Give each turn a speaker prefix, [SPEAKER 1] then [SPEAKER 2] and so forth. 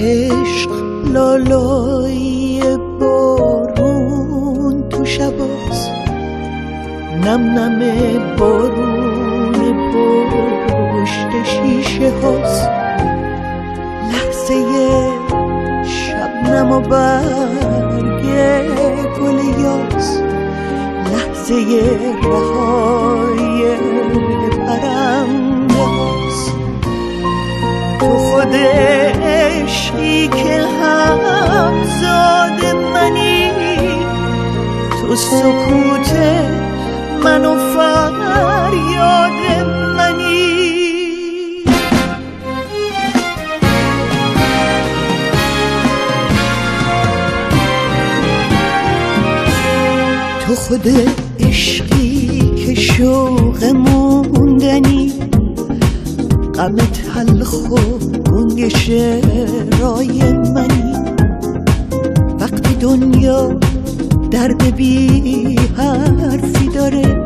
[SPEAKER 1] عشق لالای بارون تو شباست، نم نم بارون پشت شیشه هاست، لحظه شبنم و برگ گل یاس، لحظه رهای پرنده هاست. تو خود عشقی که همزاد منی، تو سکوت من و فریاد منی. تو خود عشقی که شوق موندنی، غم تلخ و گنگش رای منی. وقتی دنیا درد بی حرفی داره،